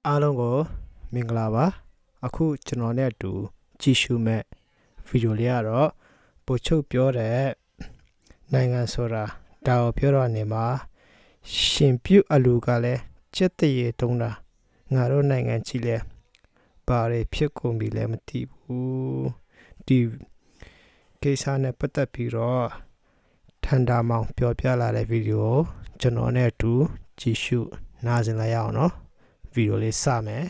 အားလုံးကိုမင်္ဂလာပါအခုကျွန်တော်နဲ့အတူကြည့်ရှုမဲ့ဗီဒီယိုလေးကတော့ပို့ချုပ်ပြောတဲ့နိုင်ငံဆိုတာဒါကိုပြောတော့နေမှာရှင်ပြုတ်အလူကလည်းစက်တရေတုံးတာငါတို့နိုင်ငံကြီးလဲဘာတွေဖြစ်ကုန်ပြီလဲမသိဘူးဒီကိစ္စနဲ့ပတ်သက်ပြီးတော့ထန်တာမောင်ပြောပြလာတဲ့ဗီဒီယိုကျွန်တော်နဲ့အတူကြည့်ရှုနားဆင်လိုက်ရအောင်နော်ဗီဒီယိုလေးစမယ်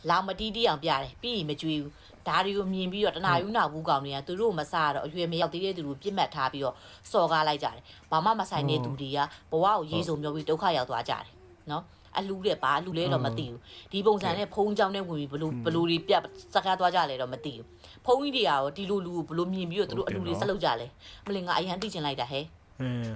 လောင်မတီးတီးအောင်ပြတယ်ပြီးရင်မကြွေးဘူးဒါတွေကိုမြင်ပြီးတော့တနာယူနာဘူးကောင်တွေကသူတို့မစားတော့အရွယ်မရောက်သေးတဲ့သူတို့ပြစ်မှတ်ထားပြီးတော့စော်ကားလိုက်ကြတယ်ဘာမှမဆိုင်တဲ့သူတွေကဘဝကိုရေးစုံမျိုးပြီးဒုက္ခရောက်သွားကြတယ်နော်အလူတဲ့ဘာအလူလဲတော့မသိဘူးဒီပုံစံနဲ့ဖုံးကြောင်းနဲ့ဝင်ပြီးဘလို့တွေပြစကားသွားကြလဲတော့မသိဘူးဖုံးကြီးတွေရောဒီလိုလူကိုဘလို့မြင်ပြီးတော့သူတို့အလူတွေဆက်လုပ်ကြလဲမလင်ကအရန်သိချင်လိုက်တာဟဲ့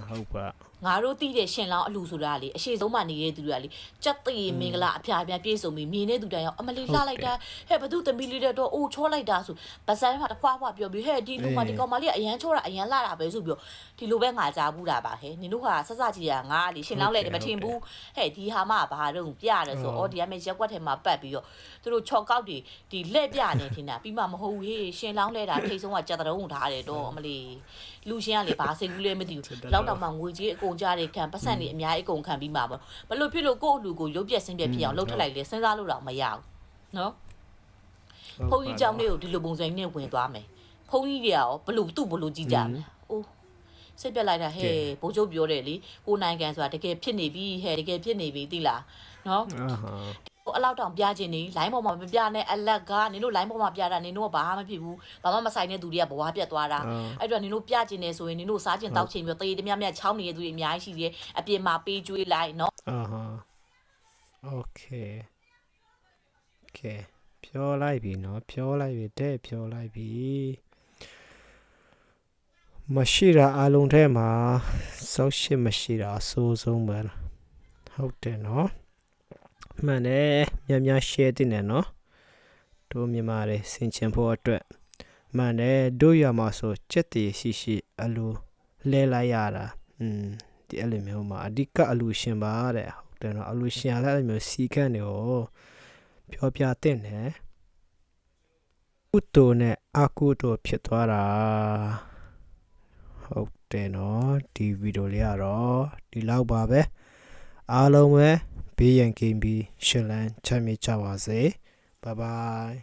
ဟုတ်ပါငါတို့သိတဲ့ရှင်လောင်းအလူဆိုတာလေအရှိဆုံးမှနေတဲ့သူတွေကလေကြက်သေးမင်္ဂလာအဖျားပြပြေဆုံးပြီးမြင်တဲ့သူတိုင်းရောက်အမလေးလှလိုက်တာဟဲ့ဘသူသမီးလေးတော့အိုးချောလိုက်တာဆိုဗစမ်းမှာတစ်ခွားခွာပြောပြီးဟဲ့ဒီလူမဒီကောင်မလေးအရန်ချောတာအရန်လှတာပဲဆိုပြီးဒီလိုပဲငါကြားဘူးတာပါဟဲ့နင်တို့ဟာဆက်စကြည့်ရငါလေရှင်လောင်းလဲမထင်ဘူးဟဲ့ဒီဟာမှဘာတော့ပြရတယ်ဆိုအော်ဒီကမဲ့ရက်ွက်ထဲမှာပတ်ပြီးတော့သူတို့ချော်ကောက်တွေဒီလှဲ့ပြနေထင်တာပြီးမှမဟုတ်ဘူးဟေးရှင်လောင်းလဲတာထိတ်ဆုံးကကြက်တုံးထားတယ်တော့အမလေးလူရှင်ကလေဘာစိတ်ကူးလဲမသိဘူးလောက်တော့မှငွေကြီးအကုန်ကြတဲ့ခံပတ်စံတွေအများကြီးအကုန်ခံပြီးမှာပေါ့ဘလို့ဖြစ်လို့ကိုယ့်အလူကိုရုပ်ပြက်ဆင်းပြက်ဖြစ်အောင်လှုပ်ထက်လိုက်လေစဉ်းစားလို့တော့မရဘူးနော်ဖုန်းကြီးเจ้าလေးကိုဒီလိုပုံစံနဲ့ဝင်သွားမယ်ဖုန်းကြီးတွေရောဘလို့သူ့ဘလို့ကြည့်ကြမယ်အိုးစိတ်ပြက်လိုက်တာဟဲ့ဘိုးချုပ်ပြောတယ်လေကိုနိုင်ငံဆိုတာတကယ်ဖြစ်နေပြီဟဲ့တကယ်ဖြစ်နေပြီသိလားနော်အလောက်တောင်ပြခြင်းနေလိုင်းပေါ်မှာမပြနဲ့အလက်ကနင်တို့လိုင်းပေါ်မှာပြတာနင်တို့ကဘာမှမဖြစ်ဘူးဘာမှမဆိုင်တဲ့သူတွေကဘဝပြတ်သွားတာအဲ့တော့နင်တို့ပြခြင်းနေဆိုရင်နင်တို့စားခြင်းတောက်ခြင်းပြီးတေးတမြမြချောင်းနေတဲ့သူတွေအများကြီးရှိတယ်အပြင်မှာပေးကျွေးလိုက်နော်โอเคပြောလိုက်ပြီနော်ပြောလိုက်ပြီတဲ့ပြောလိုက်ပြီမရှိတာအလုံးထဲမှာစောက်ရှိမရှိတာအဆိုးဆုံးပဲဟုတ်တယ်နော်မှန်တယ်များ share တင်တယ်နော်တို့မြန်မာတွေဆင်ချင်ဖို့အတွက်မှန်တယ်တို့ရမှာဆိုစက်တည်ရှိအလူလဲလိုက်ရတာဒီအလူမျိုးမှာအဓိကအလူရှင်ပါတဲ့ဟုတ်တယ်နော်အလူရှင်လည်းအမျိုးစီကန်းတွေကိုပြောပြတင်တယ်ကုတိုနဲ့အကုတိုဖြစ်သွားတာဟုတ်တယ်နော်ဒီဗီဒီယိုလေးကတော့ဒီလောက်ပါပဲအားလုံးပဲဘေးရန်ကင်းပြီးရှလန်ချမ်းမြေ့ကြပါစေဘိုင်ဘိုင်